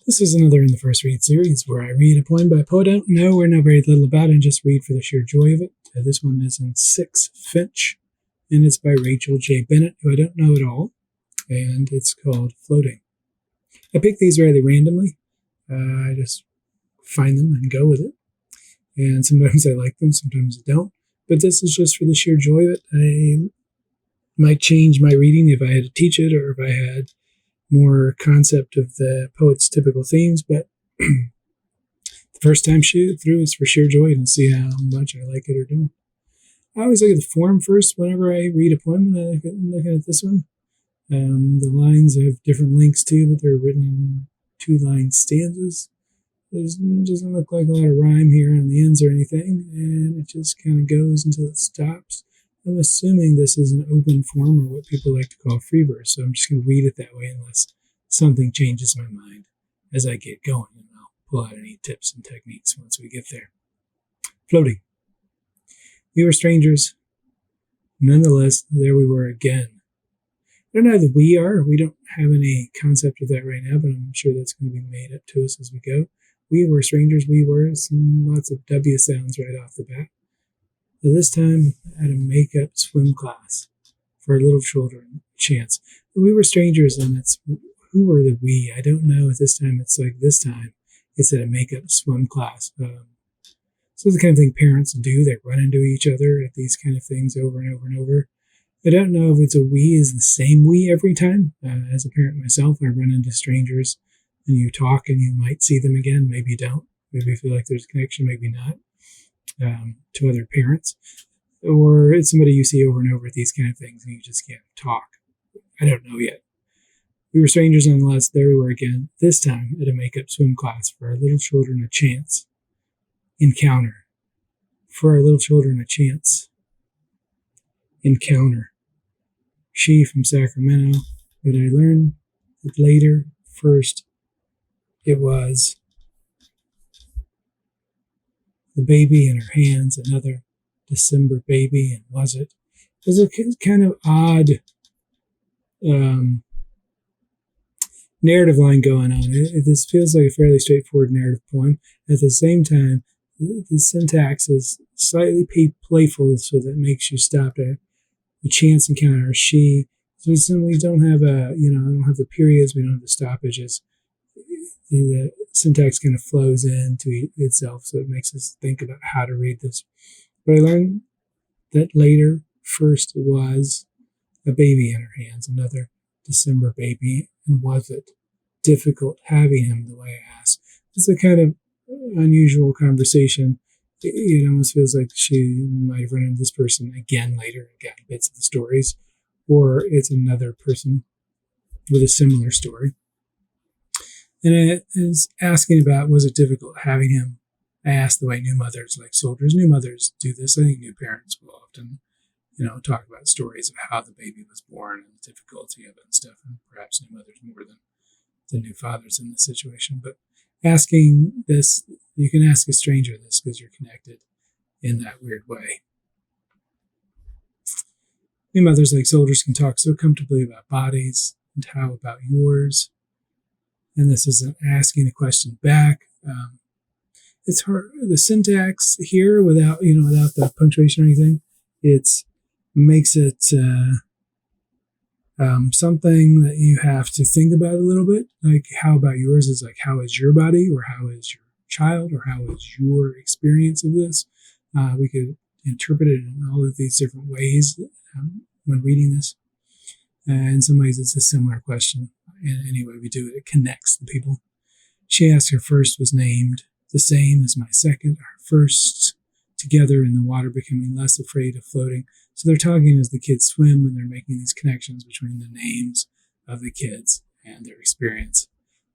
This is another in the First Read series where I read a poem by a poet I don't know or know very little about and just read for the sheer joy of it. This one is in 6 Finch, and it's by Rachel J. Bennett, who I don't know at all, and it's called Floating. I pick these rather randomly. I just find them and go with it, and sometimes I like them, sometimes I don't, but this is just for the sheer joy of it. I might change my reading if I had to teach it or if I had more concept of the poet's typical themes, but the first time through is for sheer joy and see how much I like it or don't. I always look at the form first whenever I read a poem, and I'm looking at this one. The lines have different lengths too, but they're written in 2-line stanzas. It doesn't look like a lot of rhyme here on the ends or anything, and it just kind of goes until it stops. I'm assuming this is an open form, or what people like to call free verse, so I'm just going to read it that way unless something changes my mind as I get going, and I'll pull out any tips and techniques once we get there. Floating. We were strangers. Nonetheless, there we were again. I don't know that we are. We don't have any concept of that right now, but I'm sure that's going to be made up to us as we go. We were strangers. We were. Lots of W sounds right off the bat. So this time at a makeup swim class for little children, chance. We were strangers, and it's who were the we? I don't know. At this time, it's like this time it's at a makeup swim class. So the kind of thing parents do. They run into each other at these kind of things over and over and over. I don't know if it's a we is the same we every time. As a parent myself, I run into strangers and you talk and you might see them again. Maybe you don't. Maybe you feel like there's a connection, maybe not. To other parents, or it's somebody you see over and over at these kind of things and you just can't talk. I don't know yet. We were strangers nonetheless. There we were again, this time at a makeup swim class for our little children a chance. Encounter. For our little children a chance. Encounter. She from Sacramento, but I learned that later, first, it was the baby in her hands, another December baby, and was it? There's a kind of odd narrative line going on. This feels like a fairly straightforward narrative poem. At the same time, the syntax is slightly playful, so that makes you stop at a chance encounter. She. So we don't have I don't have the periods, we don't have the stoppages. The syntax kind of flows into itself, so it makes us think about how to read this. But I learned that later, first was a baby in her hands, another December baby, and was it difficult having him the way I asked? It's a kind of unusual conversation. It almost feels like she might have run into this person again later and gotten bits of the stories, or it's another person with a similar story. And it is asking about, was it difficult having him? I asked the way new mothers, like soldiers, new mothers do this. I think new parents will often, talk about stories of how the baby was born and the difficulty of it and stuff, and perhaps new mothers more than new fathers in this situation. But asking this, you can ask a stranger this because you're connected in that weird way. New mothers, like soldiers, can talk so comfortably about bodies, and how about yours? And this isn't asking a question back. It's hard. The syntax here, without the punctuation or anything, it makes it something that you have to think about a little bit. Like, how about yours is like, how is your body, or how is your child, or how is your experience of this? We could interpret it in all of these different ways when reading this. In some ways, it's a similar question. And any way we do it, it connects the people. She asked her first was named the same as my second, our first together in the water, becoming less afraid of floating. So they're talking as the kids swim, and they're making these connections between the names of the kids and their experience.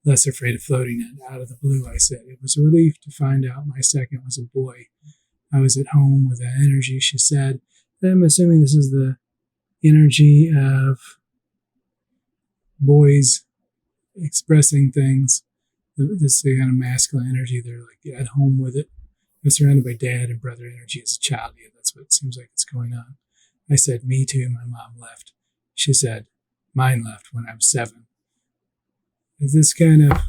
Less afraid of floating, and out of the blue, I said, it was a relief to find out my second was a boy. I was at home with that energy, she said. And I'm assuming this is the energy of boys expressing things, this kind of masculine energy. They're like at home with it. I'm surrounded by dad and brother energy as a child. Yeah, that's what it seems like it's going on. I said, me too. My mom left. She said, mine left when I was 7. This kind of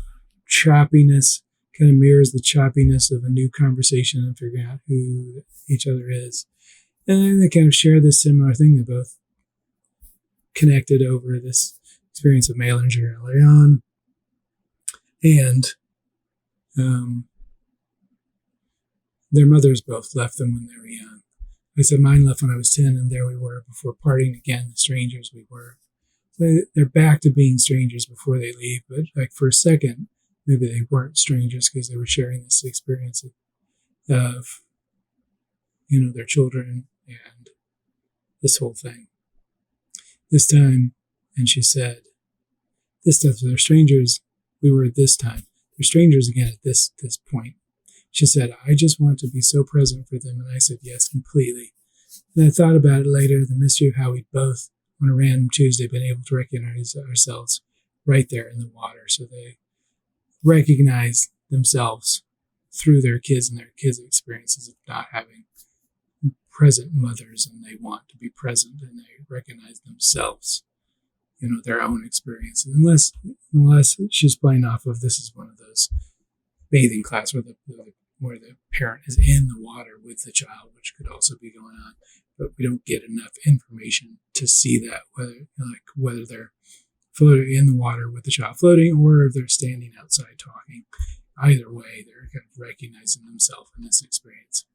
choppiness kind of mirrors the choppiness of a new conversation and figuring out who each other is. And then they kind of share this similar thing. They both connected over this experience of Malinger early on. And their mothers both left them when they were young. I said mine left when I was 10, and there we were before parting again, the strangers we were. So they're back to being strangers before they leave, but like for a second, maybe they weren't strangers because they were sharing this experience of their children and this whole thing. This time, and she said, this stuff, they're strangers. We were at this time. They're strangers again at this point. She said, I just want to be so present for them. And I said, yes, completely. And I thought about it later, the mystery of how we both, on a random Tuesday, been able to recognize ourselves right there in the water. So they recognize themselves through their kids and their kids' experiences of not having present mothers, and they want to be present, and they recognize themselves, their own experiences. Unless she's playing off of, this is one of those bathing class where the parent is in the water with the child, which could also be going on, but we don't get enough information to see that, whether they're floating in the water with the child floating or if they're standing outside talking. Either way, they're kind of recognizing themselves in this experience.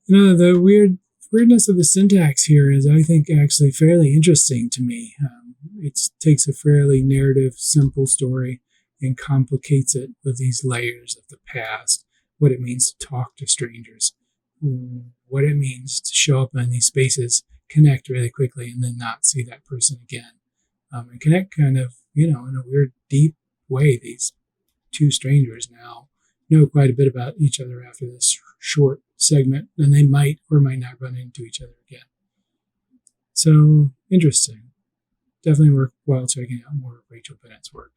The weirdness of the syntax here is, I think, actually fairly interesting to me. It takes a fairly narrative, simple story and complicates it with these layers of the past, what it means to talk to strangers, what it means to show up in these spaces, connect really quickly, and then not see that person again. And connect kind of, in a weird, deep way. These two strangers now know quite a bit about each other after this short segment, and they might or might not run into each other again. So, interesting. Definitely worthwhile checking out more of Rachel Bennett's work.